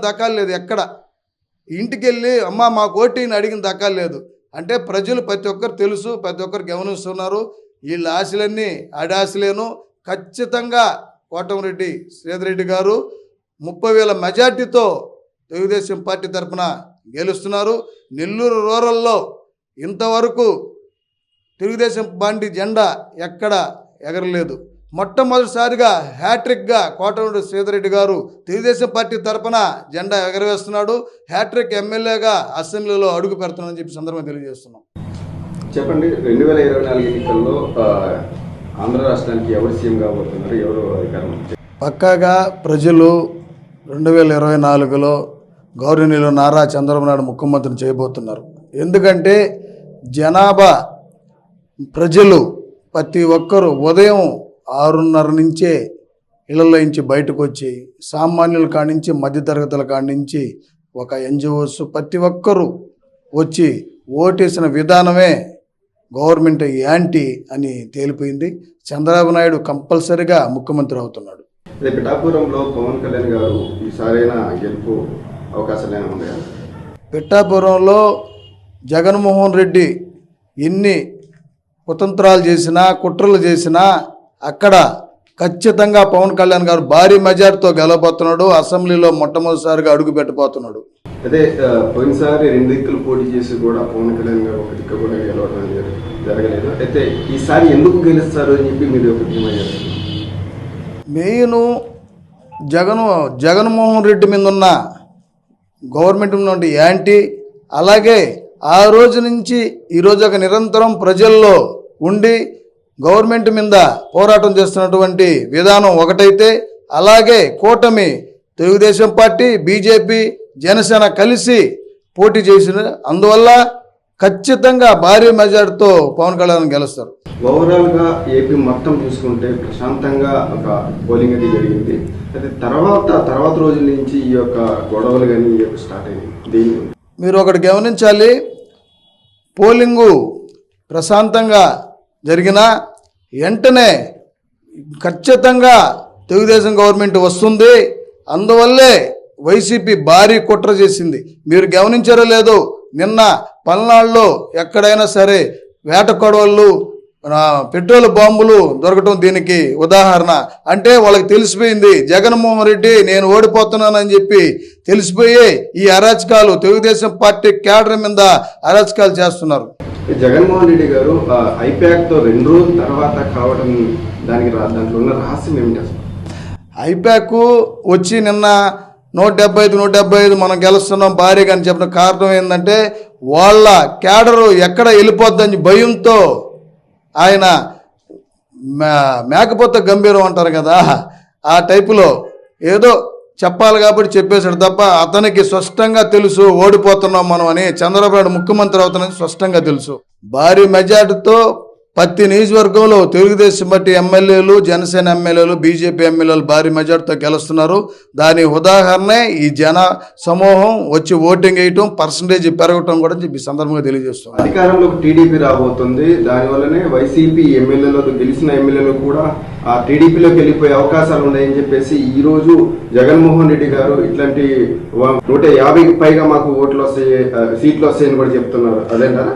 దక్కాలేదు. ఎక్కడ ఇంటికి వెళ్ళి అమ్మ మాకు ఓటీని అడిగిన దక్కాలేదు. అంటే ప్రజలు ప్రతి ఒక్కరు తెలుసు, ప్రతి ఒక్కరు గమనిస్తున్నారు. వీళ్ళ ఆశలన్నీ అడాశలేను. ఖచ్చితంగా కోటమిరెడ్డి శ్రీధర్రెడ్డి గారు 30,000 మెజార్టీతో తెలుగుదేశం పార్టీ తరఫున గెలుస్తున్నారు. నెల్లూరు రూరల్లో ఇంతవరకు తెలుగుదేశం పార్టీ జెండా ఎక్కడ ఎగరలేదు. మొట్టమొదటిసారిగా హ్యాట్రిక్గా కోటమిరెడ్డి శ్రీధర్రెడ్డి గారు తెలుగుదేశం పార్టీ తరఫున జెండా ఎగరవేస్తున్నాడు. హ్యాట్రిక్ ఎమ్మెల్యేగా అసెంబ్లీలో అడుగు పెడుతున్నాడని చెప్పి సందర్భంగా తెలియజేస్తున్నాం. చెప్పండి, 2024 ఎన్నికల్లో ఆంధ్ర రాష్ట్రానికి ఎవరు సీఎం కాబోతున్నారు, ఎవరు అధికారం? పక్కాగా ప్రజలు 2024లో గౌరవనీయులు నారా చంద్రబాబు నాయుడు ముఖ్యమంత్రిని చేయబోతున్నారు. ఎందుకంటే జనాభా ప్రజలు ప్రతి ఒక్కరూ ఉదయం 6:30 నుంచే ఇళ్లలో నుంచి బయటకు వచ్చి సామాన్యుల కాడి నుంచి మధ్యతరగతుల కాడి నుంచి ఒక ఎన్జిఓస్ ప్రతి ఒక్కరూ వచ్చి ఓటేసిన విధానమే గవర్నమెంట్ యాంటీ అని తేలిపోయింది. చంద్రబాబు నాయుడు కంపల్సరిగా ముఖ్యమంత్రి అవుతున్నాడు. పిఠాపురంలో పవన్ కళ్యాణ్ గారు ఈసారైనా గెలుపు అవకాశాలు ఉన్నాయా? పిఠాపురంలో జగన్మోహన్ రెడ్డి ఎన్ని కుతంత్రాలు చేసినా కుట్రలు చేసినా అక్కడ ఖచ్చితంగా పవన్ కళ్యాణ్ గారు భారీ మెజార్టీతో గెలవబోతున్నాడు. అసెంబ్లీలో మొట్టమొదటిసారిగా అడుగు పెట్టబోతున్నాడు. అదే పోయినసారి 2 దిక్కులు పోటీ చేసి కూడా పవన్ కళ్యాణ్ గారు ఒక దిక్కు కూడా గెలవడం జరగలేదు. అయితే ఈసారి ఎందుకు గెలుస్తారు అని చెప్పి మీరు ఒక ధీమయ్యారు. మెయిన్ జగన్మోహన్ రెడ్డి మీద ఉన్న గవర్నమెంట్ నుండి యాంటీ, అలాగే ఆ రోజు నుంచి ఈరోజు ఒక నిరంతరం ప్రజల్లో ఉండి గవర్నమెంట్ మీద పోరాటం చేస్తున్నటువంటి విధానం ఒకటైతే, అలాగే కూటమి తెలుగుదేశం పార్టీ బీజేపీ జనసేన కలిసి పోటీ చేసిన అందువల్ల ఖచ్చితంగా భారీ మెజార్టీతో పవన్ కళ్యాణ్ గెలుస్తారు. ఓవరాల్గా ఏపీ మొత్తం చూసుకుంటే ప్రశాంతంగా ఒక పోలింగ్ అది జరిగింది. అయితే తర్వాత రోజుల నుంచి ఈ యొక్క గొడవలు కానీ ఈ యొక్క స్టార్ట్ అయింది. మీరు ఒకటి గమనించాలి, పోలింగు ప్రశాంతంగా జరిగిన వెంటనే ఖచ్చితంగా తెలుగుదేశం గవర్నమెంట్ వస్తుంది. అందువల్లే వైసీపీ భారీ కుట్ర చేసింది. మీరు గమనించారో లేదో, నిన్న పల్నాడులో ఎక్కడైనా సరే వేట కొడవళ్ళు పెట్రోల్ బాంబులు దొరకటం దీనికి ఉదాహరణ. అంటే వాళ్ళకి తెలిసిపోయింది జగన్మోహన్ రెడ్డి నేను ఓడిపోతున్నానని చెప్పి తెలిసిపోయి ఈ అరాచకాలు తెలుగుదేశం పార్టీ క్యాడర్ మీద అరాచకాలు చేస్తున్నారు. జగన్మోహన్ రెడ్డి గారు ఐప్యాక్తో 2 రోజుల తర్వాత కావడం దాంట్లో ఉన్న రహస్యం ఏమిటి అసలు? ఐప్యాక్ వచ్చి నిన్న 175 మనం గెలుస్తున్నాం భారీగా అని చెప్పిన కారణం ఏంటంటే వాళ్ళ క్యాడరు ఎక్కడ వెళ్ళిపోద్దని భయంతో ఆయన మేకపోతే గంభీరం అంటారు కదా, ఆ టైపులో ఏదో చెప్పాలి కాబట్టి చెప్పేశాడు తప్ప అతనికి స్పష్టంగా తెలుసు ఓడిపోతున్నాం మనం అని. చంద్రబాబు నాయుడు ముఖ్యమంత్రి అవుతానని స్పష్టంగా తెలుసు. భారీ మెజార్టీతో ప్రతి నియోజకవర్గంలో తెలుగుదేశం పార్టీ ఎమ్మెల్యేలు జనసేన ఎమ్మెల్యేలు బీజేపీ ఎమ్మెల్యేలు భారీ మెజార్టీతో గెలుస్తున్నారు. దాని ఉదాహరణే ఈ జన సమూహం వచ్చి ఓటింగ్ వేయటం, పర్సంటేజ్ పెరగటం కూడా చెప్పి సందర్భంగా తెలియజేస్తుంది. అధికారంలోకి టీడీపీ రాబోతుంది. దానివల్లనే వైసీపీ ఎమ్మెల్యేలు గెలిచిన ఎమ్మెల్యేలు కూడా ఆ టీడీపీలోకి వెళ్ళిపోయే అవకాశాలు ఉన్నాయని చెప్పేసి ఈ రోజు జగన్మోహన్ రెడ్డి గారు ఇట్లాంటి 150కి పైగా మాకు సీట్లు వస్తాయని కూడా చెప్తున్నారు. అదేంటారా?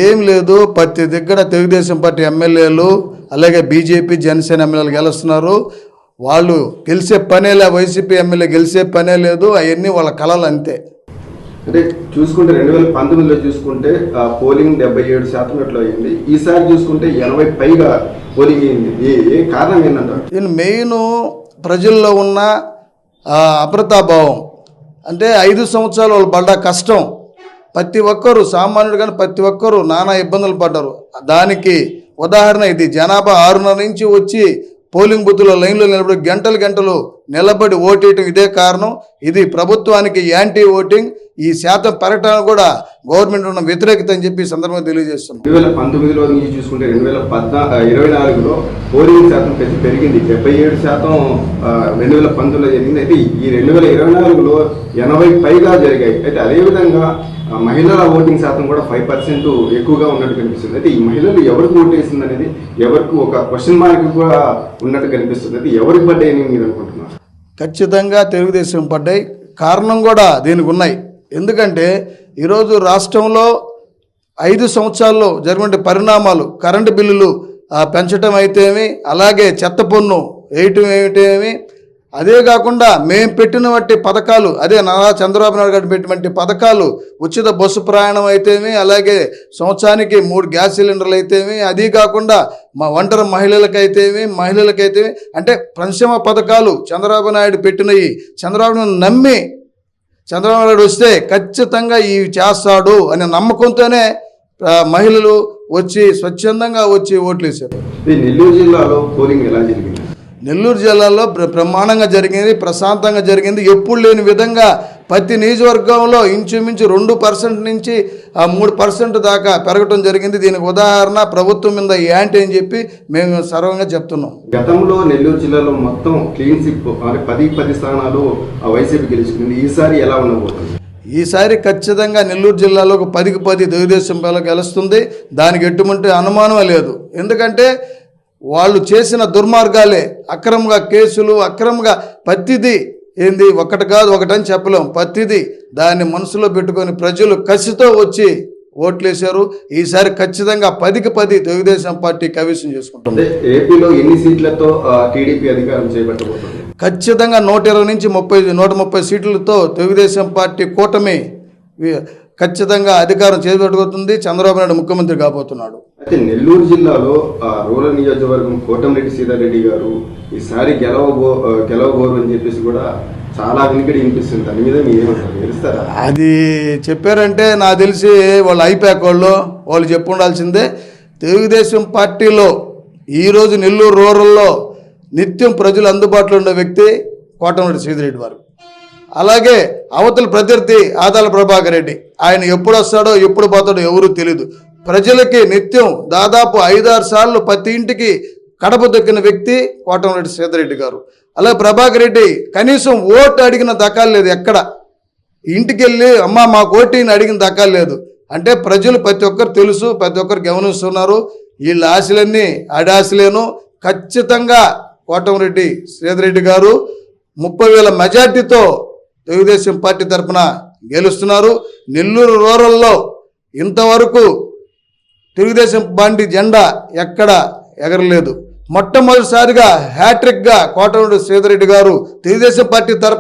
ఏం లేదు, ప్రతి దగ్గర తెలుగుదేశం పార్టీ ఎమ్మెల్యేలు అలాగే బీజేపీ జనసేన ఎమ్మెల్యేలు గెలుస్తున్నారు. వాళ్ళు గెలిచే పనేలే, వైసీపీ ఎమ్మెల్యే గెలిచే పనే లేదు. అవన్నీ వాళ్ళ కళలు అంతే. అంటే చూసుకుంటే 2019లో చూసుకుంటే పోలింగ్ 77% ఎట్లా అయింది. ఈసారి చూసుకుంటే 80 పైగా పోలింగ్ అయింది. ఏ కారణం ఏంటంటారు? దీని మెయిన్ ప్రజల్లో ఉన్న అభద్రతాభావం. అంటే 5 సంవత్సరాలు వాళ్ళు పడ్డ కష్టం ప్రతి ఒక్కరు సామాన్యుడు కానీ ప్రతి ఒక్కరు నానా ఇబ్బందులు పడ్డారు. దానికి ఉదాహరణ ఇది. జనాభా 6:30 నుంచి వచ్చి పోలింగ్ బూత్లో లైన్లో నిలబడి గంటలు నిలబడి ఓటేయటం ఇదే కారణం. ఇది ప్రభుత్వానికి యాంటీ ఓటింగ్. ఈ శాతం పెరగటానికి కూడా గవర్నమెంట్ ఉన్న వ్యతిరేకత అని చెప్పి సందర్భంగా తెలియజేస్తున్నాం. 2019లో నుంచి చూసుకుంటే 2024లో పోలింగ్ శాతం పెరిగింది. 77% 2019లో జరిగింది. అయితే ఈ 2024లో 80 పైగా జరిగాయి. అయితే అదేవిధంగా మహిళల ఓటింగ్ శాతం కూడా 5% ఎక్కువగా ఉన్నట్టు కనిపిస్తుంది. అయితే ఈ మహిళలు ఎవరికి ఓటేసింది అనేది ఎవరికి ఒక క్వశ్చన్ మార్క్ కూడా ఉన్నట్టు కనిపిస్తుంది. అయితే ఎవరికి పడ్డాయని మీరు అనుకుంటున్నారు? ఖచ్చితంగా తెలుగుదేశం పడ్డాయి. కారణం కూడా దీనికి ఉన్నాయి. ఎందుకంటే ఈరోజు రాష్ట్రంలో 5 సంవత్సరాల్లో జరిగిన పరిణామాలు, కరెంటు బిల్లులు పెంచడం అయితేమి, అలాగే చెత్త పన్ను వేయటం ఏమిటేమి, అదే కాకుండా మేము పెట్టిన వంటి పథకాలు, అదే నారా చంద్రబాబు నాయుడు గారు పెట్టినటువంటి పథకాలు, ఉచిత బస్సు ప్రయాణం అయితేమి, అలాగే సంవత్సరానికి 3 గ్యాస్ సిలిండర్లు అయితేమి, అది కాకుండా మా ఒంటరి మహిళలకైతేమి, అంటే సంక్షేమ పథకాలు చంద్రబాబు నాయుడు పెట్టినవి చంద్రబాబు నాయుడు నమ్మి చంద్రబాబు నాయుడు వస్తే ఖచ్చితంగా ఇవి చేస్తాడు అనే నమ్మకంతోనే మహిళలు వచ్చి స్వచ్ఛందంగా వచ్చి ఓట్లు వేశారు. నెల్లూరు జిల్లాలో పోలింగ్ ఎలా జరిగింది? నెల్లూరు జిల్లాలో బ్రహ్మాండంగా జరిగింది, ప్రశాంతంగా జరిగింది. ఎప్పుడు లేని విధంగా ప్రతి నియోజకవర్గంలో ఇంచుమించు 2% నుంచి 3% దాకా పెరగటం జరిగింది. దీనికి ఉదాహరణ ప్రభుత్వం మీద యాంటీ అని చెప్పి మేము సర్వంగా చెప్తున్నాం. గతంలో నెల్లూరు జిల్లాలో మొత్తం క్లీన్ స్వీప్ 10 స్థానాలు వైసీపీ గెలుచుకుంది. ఈసారి ఎలా ఉండబోతుంది? ఈసారి ఖచ్చితంగా నెల్లూరు జిల్లాలో 10కి 10 తెలుగుదేశం గెలుస్తుంది. దానికి ఎటువంటి అనుమానమే లేదు. ఎందుకంటే వాళ్ళు చేసిన దుర్మార్గాలే, అక్రమంగా కేసులు, అక్రమంగా ప్రతిదీ ఏంది ఒకటి కాదు ఒకటని చెప్పలేం, ప్రతిదీ దాన్ని మనసులో పెట్టుకొని ప్రజలు కసితో వచ్చి ఓట్లేశారు. ఈసారి ఖచ్చితంగా 10కి 10 తెలుగుదేశం పార్టీ కైవసం చేసుకుంటుంది. ఏపీలో ఎన్ని సీట్లతో టీడీపీ అధికారం చేపట్టబోతుంది? ఖచ్చితంగా 120 నుంచి 130 సీట్లతో తెలుగుదేశం పార్టీ కూటమి ఖచ్చితంగా అధికారం చేపట్టబోతుంది. చంద్రబాబు నాయుడు ముఖ్యమంత్రి కాబోతున్నాడు. అయితే నెల్లూరు జిల్లాలో రూరల్ నియోజకవర్గం కోటమిరెడ్డి సీతారెడ్డి గారు ఈసారి గెలవబోరు అని చెప్పేసి కూడా చాలా వెనుకడి వినిపిస్తుంది. దాని మీద మీరు ఏమంటారు? తెలుస్తారా? అది చెప్పారంటే నాకు తెలిసి వాళ్ళు ఐపాక్ వాళ్ళు చెప్పు ఉండాల్సిందే. తెలుగుదేశం పార్టీలో ఈరోజు నెల్లూరు రూరల్లో నిత్యం ప్రజలు అందుబాటులో ఉండే వ్యక్తి కోటమిరెడ్డి సీతారెడ్డి వారు. అలాగే అవతల ప్రత్యర్థి ఆదాల ప్రభాకర్ రెడ్డి, ఆయన ఎప్పుడు వస్తాడో ఎప్పుడు పోతాడో ఎవరూ తెలియదు. ప్రజలకి నిత్యం దాదాపు 5-6 సార్లు ప్రతి ఇంటికి కడప దొక్కిన వ్యక్తి కోటమిరెడ్డి సీతారెడ్డి గారు. అలాగే ప్రభాకర్ రెడ్డి కనీసం ఓటు అడిగిన దక్కాలేదు. ఎక్కడ ఇంటికి వెళ్ళి అమ్మ మాకు ఓటీని అడిగిన దక్కాలేదు. అంటే ప్రజలు ప్రతి ఒక్కరు తెలుసు, ప్రతి ఒక్కరు గమనిస్తున్నారు. వీళ్ళ ఆశలన్నీ అడాశలేను. ఖచ్చితంగా కోటమిరెడ్డి సీతారెడ్డి గారు 30,000 మెజార్టీతో తెలుగుదేశం పార్టీ తరఫున గెలుస్తున్నారు. నెల్లూరు రూరల్లో ఇంతవరకు తెలుగుదేశం పార్టీ జెండా ఎక్కడ ఎగరలేదు. మొట్టమొదటిసారిగా హ్యాట్రిక్గా కోటమిరెడ్డి సీతారెడ్డి గారు తెలుగుదేశం పార్టీ తరఫున